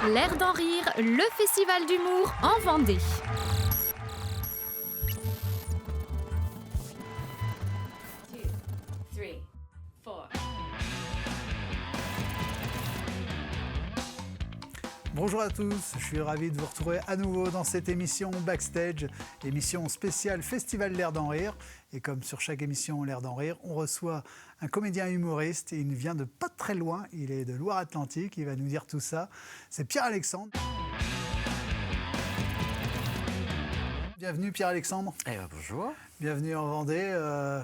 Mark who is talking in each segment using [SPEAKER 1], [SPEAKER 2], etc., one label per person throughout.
[SPEAKER 1] L'air d'en rire, le festival d'humour en Vendée.
[SPEAKER 2] Bonjour à tous, je suis ravi de vous retrouver à nouveau dans cette émission Backstage, émission spéciale Festival L'air d'en rire. Et comme sur chaque émission L'air d'en rire, on reçoit un comédien humoriste et il vient de pas très loin, il est de Loire-Atlantique, il va nous dire tout ça. C'est Pierre-Alexandre. Bienvenue Pierre-Alexandre.
[SPEAKER 3] Bonjour.
[SPEAKER 2] Bienvenue en Vendée.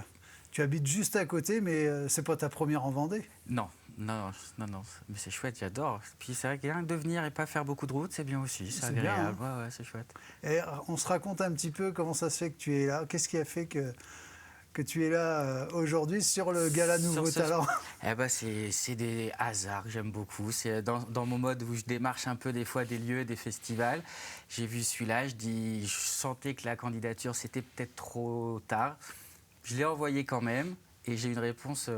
[SPEAKER 2] Tu habites juste à côté, mais c'est pas ta première en Vendée?
[SPEAKER 3] Non, mais c'est chouette, j'adore. Puis c'est vrai que rien que de venir et pas faire beaucoup de route, c'est bien aussi, c'est agréable.
[SPEAKER 2] Bien, hein.
[SPEAKER 3] Ouais, c'est chouette.
[SPEAKER 2] Et on se raconte un petit peu comment ça se fait que tu es là. Qu'est-ce qui a fait que tu es là aujourd'hui sur le Gala Nouveau Talent?
[SPEAKER 3] C'est des hasards que j'aime beaucoup. C'est dans mon mode où je démarche un peu des fois des lieux, des festivals. J'ai vu celui-là, je sentais que la candidature, c'était peut-être trop tard. Je l'ai envoyé quand même et j'ai eu une réponse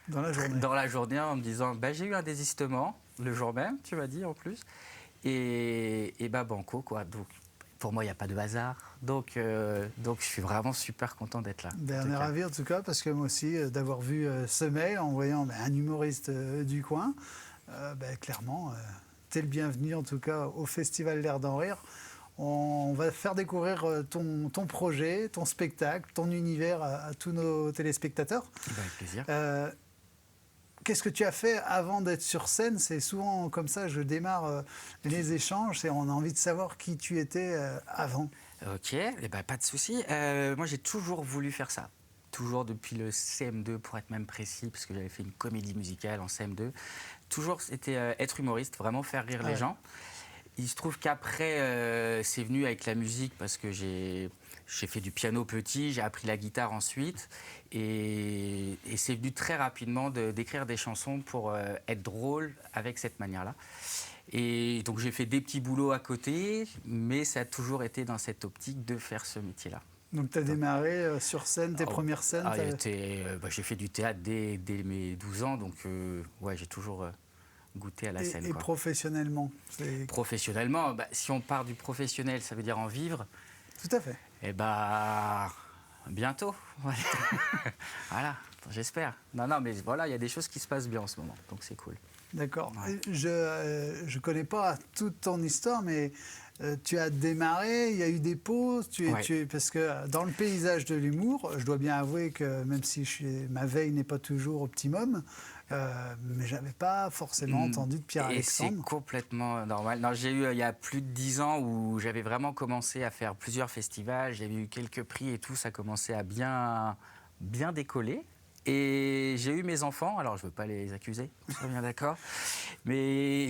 [SPEAKER 2] dans la journée
[SPEAKER 3] en me disant j'ai eu un désistement le jour même, tu m'as dit en plus. Et banco, quoi. Donc, pour moi, il n'y a pas de hasard. Donc, je suis vraiment super content d'être là.
[SPEAKER 2] On est ravis en tout cas, parce que moi aussi, d'avoir vu ce mail en voyant un humoriste du coin, clairement, t'es le bienvenu en tout cas au Festival L'air d'en rire. On va faire découvrir ton projet, ton spectacle, ton univers à tous nos téléspectateurs.
[SPEAKER 3] Avec plaisir.
[SPEAKER 2] Qu'est-ce que tu as fait avant d'être sur scène? C'est souvent comme ça, je démarre les échanges et on a envie de savoir qui tu étais avant.
[SPEAKER 3] Ok, pas de souci. Moi, j'ai toujours voulu faire ça. Toujours depuis le CM2, pour être même précis, parce que j'avais fait une comédie musicale en CM2. Toujours, c'était être humoriste, vraiment faire rire les gens. Il se trouve qu'après, c'est venu avec la musique parce que j'ai fait du piano petit, j'ai appris la guitare ensuite. Et c'est venu très rapidement d'écrire des chansons pour être drôle avec cette manière-là. Et donc j'ai fait des petits boulots à côté, mais ça a toujours été dans cette optique de faire ce métier-là.
[SPEAKER 2] Donc tu as démarré sur scène, tes premières scènes
[SPEAKER 3] j'ai fait du théâtre dès mes 12 ans, donc j'ai toujours... goûter à la scène.
[SPEAKER 2] Et professionnellement
[SPEAKER 3] Professionnellement, si on part du professionnel, ça veut dire en vivre.
[SPEAKER 2] Tout à fait.
[SPEAKER 3] Bientôt. Voilà, j'espère. Non, mais voilà, il y a des choses qui se passent bien en ce moment, donc c'est cool.
[SPEAKER 2] D'accord.
[SPEAKER 3] Ouais.
[SPEAKER 2] Je ne connais pas toute ton histoire, mais tu as démarré, il y a eu des pauses, parce que dans le paysage de l'humour, je dois bien avouer que même si ma veille n'est pas toujours optimum, mais je n'avais pas forcément entendu de Pierre-Alexandre.
[SPEAKER 3] Et c'est complètement normal. Non, j'ai eu il y a plus de 10 ans où j'avais vraiment commencé à faire plusieurs festivals, j'avais eu quelques prix et tout, ça commençait à bien décoller. Et j'ai eu mes enfants, alors je ne veux pas les accuser, on soit bien d'accord, mais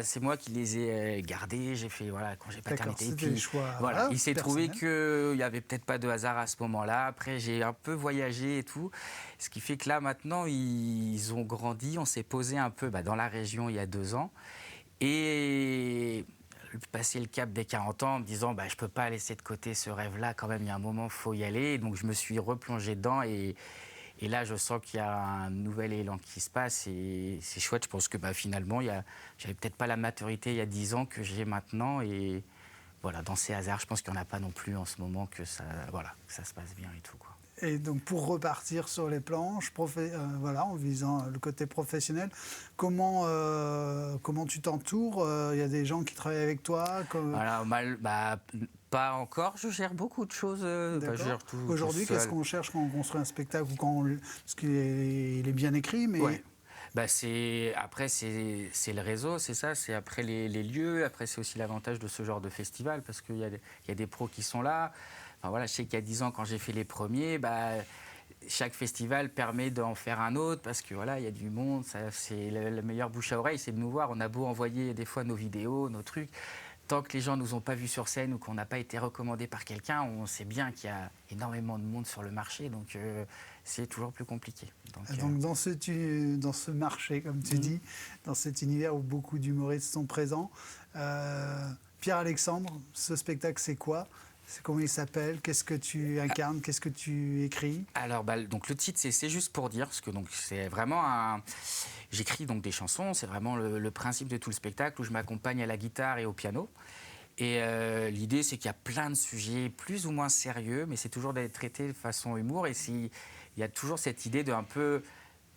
[SPEAKER 3] c'est moi qui les ai gardés, j'ai fait congé paternité.
[SPEAKER 2] C'était le choix.
[SPEAKER 3] Il s'est trouvé qu'il n'y avait peut-être pas de hasard à ce moment-là. Après, j'ai un peu voyagé et tout, ce qui fait que là, maintenant, ils ont grandi, on s'est posé un peu dans la région il y a 2 ans. Et passer le cap des 40 ans en me disant je ne peux pas laisser de côté ce rêve-là, quand même, il y a un moment, il faut y aller. Et donc, je me suis replongé dedans et là, je sens qu'il y a un nouvel élan qui se passe et c'est chouette. Je pense que finalement, j'avais peut-être pas la maturité il y a 10 ans que j'ai maintenant. Et voilà, dans ces hasards, je pense qu'il n'y en a pas non plus en ce moment, que ça se passe bien et tout, quoi.
[SPEAKER 2] Et donc, pour repartir sur les planches, en visant le côté professionnel, comment tu t'entoures? Il y a des gens qui travaillent avec toi
[SPEAKER 3] pas encore. Je gère beaucoup de choses.
[SPEAKER 2] Aujourd'hui, qu'est-ce qu'on cherche quand on construit un spectacle parce qu'il est bien écrit, mais...
[SPEAKER 3] Ouais. Après, c'est le réseau, c'est ça. C'est après les lieux. Après, c'est aussi l'avantage de ce genre de festival parce qu'il y a des pros qui sont là. Je sais qu'il y a 10 ans, quand j'ai fait les premiers, chaque festival permet d'en faire un autre parce que il y a du monde. C'est la meilleure bouche à oreille, c'est de nous voir. On a beau envoyer des fois nos vidéos, nos trucs. Tant que les gens ne nous ont pas vus sur scène ou qu'on n'a pas été recommandé par quelqu'un, on sait bien qu'il y a énormément de monde sur le marché, donc c'est toujours plus compliqué.
[SPEAKER 2] Donc dans ce marché, comme tu dis, dans cet univers où beaucoup d'humoristes sont présents, Pierre-Alexandre, ce spectacle, c'est quoi? C'est comment il s'appelle? Qu'est-ce que tu incarnes? Qu'est-ce que tu écris?
[SPEAKER 3] Alors, donc le titre, c'est juste pour dire, parce que donc c'est vraiment un. J'écris donc des chansons, c'est vraiment le principe de tout le spectacle où je m'accompagne à la guitare et au piano. Et l'idée, c'est qu'il y a plein de sujets plus ou moins sérieux, mais c'est toujours d'être traité de façon humour. Et il y a toujours cette idée de un peu.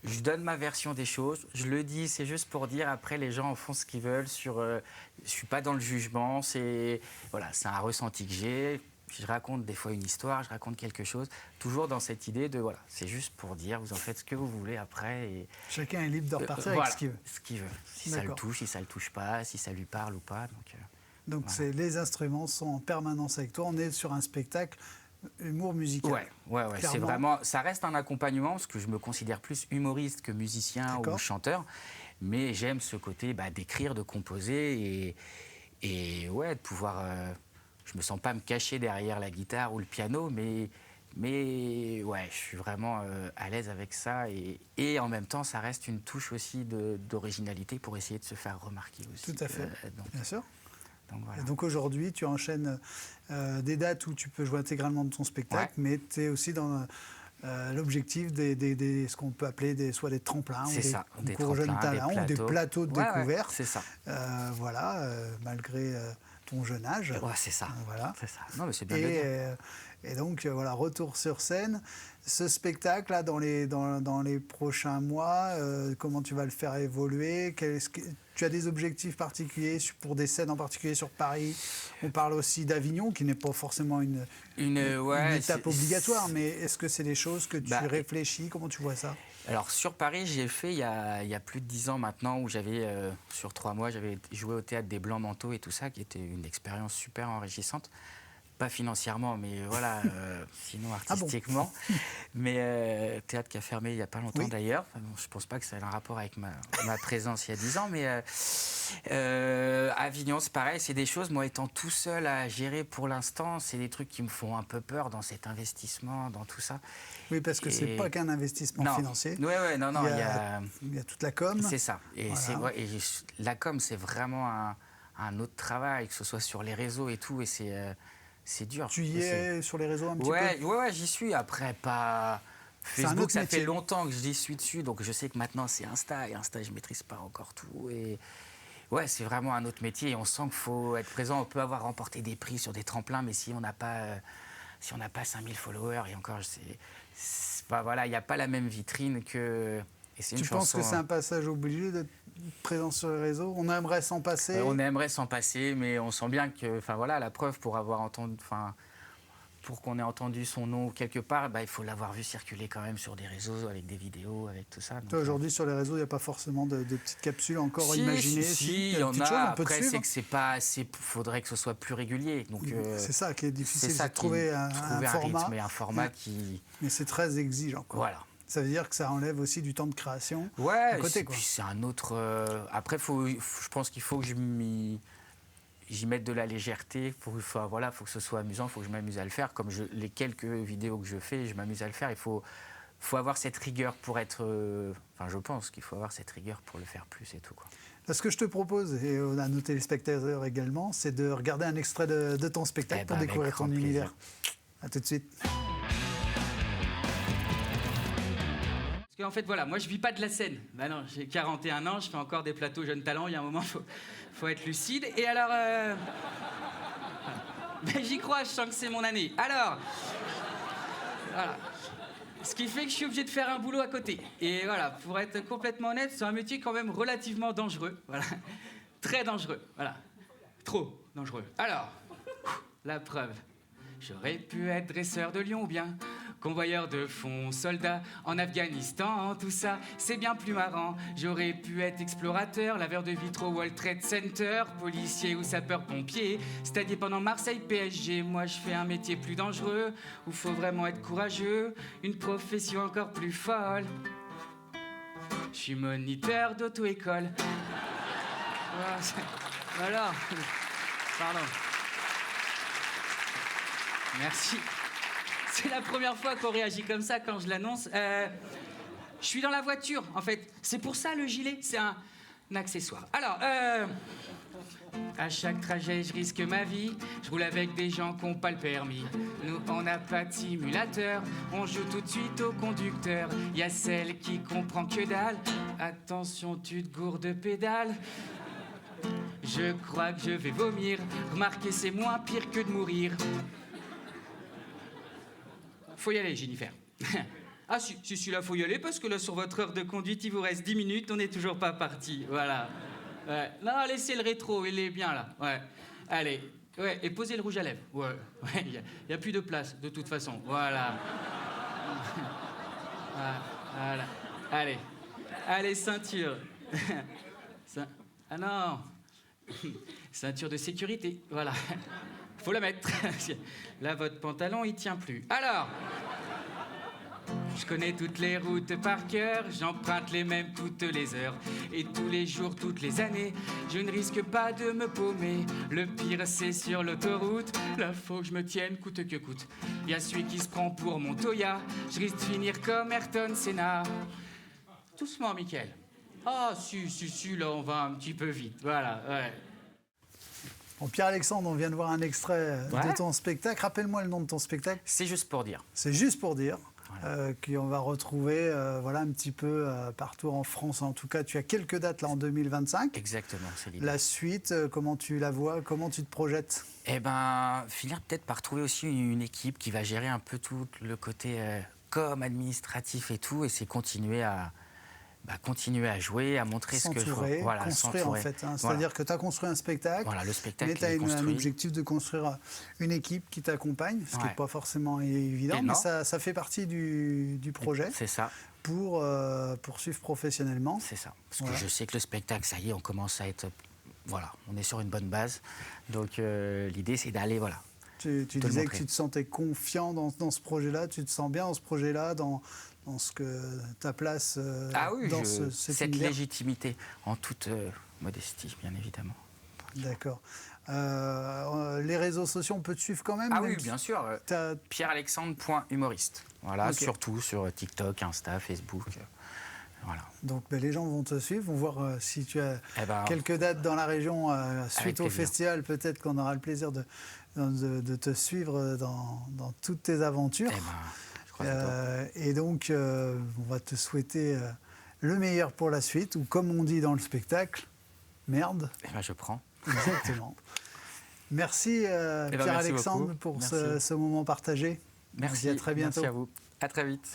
[SPEAKER 3] Je donne ma version des choses, je le dis, c'est juste pour dire. Après, les gens en font ce qu'ils veulent. Je suis pas dans le jugement. C'est un ressenti que j'ai. Je raconte des fois une histoire, je raconte quelque chose, toujours dans cette idée de c'est juste pour dire. Vous en faites ce que vous voulez après. Et
[SPEAKER 2] chacun est libre de repartir avec ce qu'il veut.
[SPEAKER 3] Ce qu'il veut. Si ça le touche, si ça le touche pas, si ça lui parle ou pas.
[SPEAKER 2] Donc les instruments sont en permanence avec toi. On est sur un spectacle humour musical.
[SPEAKER 3] Ouais. C'est vraiment, ça reste un accompagnement parce que je me considère plus humoriste que musicien ou chanteur, mais j'aime ce côté d'écrire, de composer et de pouvoir. Je me sens pas me cacher derrière la guitare ou le piano, mais je suis vraiment à l'aise avec ça et en même temps ça reste une touche aussi d'originalité pour essayer de se faire remarquer aussi.
[SPEAKER 2] Tout à fait, bien sûr.
[SPEAKER 3] Donc, voilà.
[SPEAKER 2] Et donc aujourd'hui, tu enchaînes des dates où tu peux jouer intégralement de ton spectacle, mais tu es aussi dans l'objectif des ce qu'on peut appeler soit des tremplins, ou des concours jeunes talents, ou des plateaux de découverte.
[SPEAKER 3] C'est ça.
[SPEAKER 2] Malgré ton jeune âge.
[SPEAKER 3] Ouais, c'est ça.
[SPEAKER 2] Voilà.
[SPEAKER 3] C'est ça. Non, mais c'est bien de dire.
[SPEAKER 2] Et donc, retour sur scène. Ce spectacle, là, dans les prochains mois, comment tu vas le faire évoluer? Tu as des objectifs particuliers pour des scènes en particulier sur Paris? On parle aussi d'Avignon, qui n'est pas forcément une étape obligatoire, mais est-ce que c'est des choses que tu réfléchis? Comment tu vois ça?
[SPEAKER 3] Alors, sur Paris, j'ai fait il y a plus de 10 ans maintenant, où j'avais, sur 3 mois, j'avais joué au Théâtre des Blancs Manteaux et tout ça, qui était une expérience super enrichissante. Pas financièrement, mais sinon artistiquement. Mais théâtre qui a fermé il n'y a pas longtemps d'ailleurs. Enfin, je ne pense pas que ça ait un rapport avec ma présence il y a 10 ans. Mais Avignon, c'est pareil. C'est des choses, moi étant tout seul à gérer pour l'instant, c'est des trucs qui me font un peu peur dans cet investissement, dans tout ça.
[SPEAKER 2] Oui, parce que ce n'est pas qu'un investissement financier.
[SPEAKER 3] Oui,
[SPEAKER 2] Il y a toute la com.
[SPEAKER 3] C'est ça. Et, la com, c'est vraiment un autre travail, que ce soit sur les réseaux et tout. Et c'est dur.
[SPEAKER 2] Tu y es sur les réseaux un petit peu?
[SPEAKER 3] Ouais, j'y suis. Après, pas Facebook, ça fait longtemps que j'y suis dessus, donc je sais que maintenant c'est Insta, et Insta, je maîtrise pas encore tout. Et c'est vraiment un autre métier, et on sent qu'il faut être présent. On peut avoir remporté des prix sur des tremplins, mais si on n'a pas 5000 followers, et encore, il n'y a pas la même vitrine que...
[SPEAKER 2] Tu penses que c'est un passage obligé d'être présent sur les réseaux? On aimerait s'en passer?
[SPEAKER 3] On aimerait s'en passer, mais on sent bien que, la preuve pour avoir entendu, pour qu'on ait entendu son nom quelque part, il faut l'avoir vu circuler quand même sur des réseaux, avec des vidéos, avec tout ça.
[SPEAKER 2] Toi, aujourd'hui, sur les réseaux, il n'y a pas forcément de petites capsules encore imaginées?
[SPEAKER 3] Si, il y en a. Après, c'est que c'est pas assez. Il faudrait que ce soit plus régulier. Donc,
[SPEAKER 2] c'est ça qui est difficile, c'est de trouver un format.
[SPEAKER 3] Rythme et un format qui...
[SPEAKER 2] Mais c'est très exigeant, quoi.
[SPEAKER 3] Voilà.
[SPEAKER 2] Ça veut dire que ça enlève aussi du temps de création.
[SPEAKER 3] Ouais,
[SPEAKER 2] côté, quoi.
[SPEAKER 3] Puis c'est un autre... Après, je pense qu'il faut que j'y mette de la légèreté. Faut que ce soit amusant, il faut que je m'amuse à le faire. Comme les quelques vidéos que je fais, je m'amuse à le faire. Il faut avoir cette rigueur pour être... je pense qu'il faut avoir cette rigueur pour le faire plus et tout, quoi.
[SPEAKER 2] Là, ce que je te propose, et à nos téléspectateurs également, c'est de regarder un extrait de ton spectacle pour découvrir ton univers. À tout de suite.
[SPEAKER 4] En fait, moi je vis pas de la scène. Non, j'ai 41 ans, je fais encore des plateaux jeunes talents. Il y a un moment, faut être lucide. Et alors, j'y crois, je sens que c'est mon année. Alors, voilà. Ce qui fait que je suis obligé de faire un boulot à côté. Et voilà, pour être complètement honnête, c'est un métier quand même relativement dangereux. Voilà, très dangereux. Voilà, trop dangereux. Alors, la preuve. J'aurais pu être dresseur de lion ou bien convoyeur de fonds, soldat en Afghanistan, tout ça, c'est bien plus marrant. J'aurais pu être explorateur, laveur de vitraux au World Trade Center, policier ou sapeur-pompier, c'est-à-dire pendant Marseille PSG. Moi, je fais un métier plus dangereux, où faut vraiment être courageux, une profession encore plus folle. Je suis moniteur d'auto-école. Voilà. Pardon. Merci. C'est la première fois qu'on réagit comme ça quand je l'annonce. Je suis dans la voiture, en fait. C'est pour ça le gilet, c'est un accessoire. Alors, À chaque trajet, je risque ma vie. Je roule avec des gens qui n'ont pas le permis. Nous, on n'a pas de simulateur. On joue tout de suite au conducteur. Y a celle qui comprend que dalle. Attention, tu te gourdes de pédale. Je crois que je vais vomir. Remarquez, c'est moins pire que de mourir. Faut y aller, Jennifer. Ah si, là, faut y aller, parce que là, sur votre heure de conduite, il vous reste 10 minutes, on n'est toujours pas parti. Voilà. Ouais. Non, laissez le rétro, il est bien, là. Ouais. Allez. Ouais, et posez le rouge à lèvres. Ouais. Il n'y a plus de place, de toute façon. Voilà. Voilà. Allez. Allez, ceinture. Ah non. Ceinture de sécurité, voilà. Faut la mettre. Là, votre pantalon, il tient plus. Alors, je connais toutes les routes par cœur, j'emprunte les mêmes toutes les heures. Et tous les jours, toutes les années, je ne risque pas de me paumer. Le pire, c'est sur l'autoroute, là, faut que je me tienne coûte que coûte. Il y a celui qui se prend pour Montoya, je risque de finir comme Ayrton Senna. Doucement, Mickaël. Ah, si, là, on va un petit peu vite, voilà, ouais.
[SPEAKER 2] Bon, Pierre-Alexandre, on vient de voir un extrait
[SPEAKER 3] Ouais.
[SPEAKER 2] de ton spectacle. Rappelle-moi le nom de ton spectacle.
[SPEAKER 3] C'est juste pour dire.
[SPEAKER 2] C'est juste pour dire
[SPEAKER 3] Voilà.
[SPEAKER 2] qu'on va retrouver voilà, un petit peu partout en France. En tout cas, tu as quelques dates là en 2025.
[SPEAKER 3] Exactement, c'est l'idée.
[SPEAKER 2] La suite, comment tu la vois, comment tu te projettes?
[SPEAKER 3] Eh ben, finir peut-être par trouver aussi une équipe qui va gérer un peu tout le côté com, administratif et tout, et c'est continuer à jouer, à montrer ce que je
[SPEAKER 2] S'entourer,
[SPEAKER 3] vois. Voilà,
[SPEAKER 2] construire en
[SPEAKER 3] s'entourer.
[SPEAKER 2] fait.
[SPEAKER 3] Voilà.
[SPEAKER 2] C'est-à-dire que tu as construit un spectacle,
[SPEAKER 3] Voilà, le spectacle
[SPEAKER 2] mais tu as
[SPEAKER 3] est
[SPEAKER 2] un
[SPEAKER 3] construit.
[SPEAKER 2] objectif de construire une équipe qui t'accompagne, ce qui n'est
[SPEAKER 3] Ouais.
[SPEAKER 2] pas forcément évident,
[SPEAKER 3] Et
[SPEAKER 2] mais
[SPEAKER 3] non.
[SPEAKER 2] ça fait partie du projet
[SPEAKER 3] C'est ça,
[SPEAKER 2] pour poursuivre professionnellement.
[SPEAKER 3] c'est ça. Parce
[SPEAKER 2] Voilà.
[SPEAKER 3] que je sais que le spectacle, ça y est, on commence à être... Voilà, on est sur une bonne base. Donc l'idée, c'est d'aller, voilà.
[SPEAKER 2] Tu
[SPEAKER 3] le
[SPEAKER 2] disais que
[SPEAKER 3] montrer.
[SPEAKER 2] tu te sentais confiant dans ce projet-là, tu te sens bien dans ce projet-là, dans ce que ta place
[SPEAKER 3] Ah oui,
[SPEAKER 2] dans cet
[SPEAKER 3] cette
[SPEAKER 2] univers.
[SPEAKER 3] légitimité, en toute modestie, bien évidemment.
[SPEAKER 2] D'accord. Les réseaux sociaux, on peut te suivre quand même?
[SPEAKER 3] Ah
[SPEAKER 2] même
[SPEAKER 3] oui,
[SPEAKER 2] si
[SPEAKER 3] bien sûr.
[SPEAKER 2] t'as-
[SPEAKER 3] Pierre-Alexandre.humoriste. Voilà,
[SPEAKER 2] Ok.
[SPEAKER 3] surtout sur TikTok, Insta, Facebook. Voilà.
[SPEAKER 2] Donc les gens vont te suivre, vont voir si tu as
[SPEAKER 3] Eh ben,
[SPEAKER 2] quelques dates dans la région suite au
[SPEAKER 3] plaisir.
[SPEAKER 2] festival. Peut-être qu'on aura le plaisir de te suivre dans toutes tes aventures.
[SPEAKER 3] eh ben, je crois que c'est top.
[SPEAKER 2] Et donc, on va te souhaiter le meilleur pour la suite, ou comme on dit dans le spectacle, merde.
[SPEAKER 3] Eh ben, je prends.
[SPEAKER 2] Exactement. Merci
[SPEAKER 3] merci
[SPEAKER 2] Pierre-Alexandre
[SPEAKER 3] beaucoup.
[SPEAKER 2] pour
[SPEAKER 3] Merci.
[SPEAKER 2] ce moment partagé. On se dit
[SPEAKER 3] Merci.
[SPEAKER 2] à très bientôt.
[SPEAKER 3] Merci à vous. À très vite.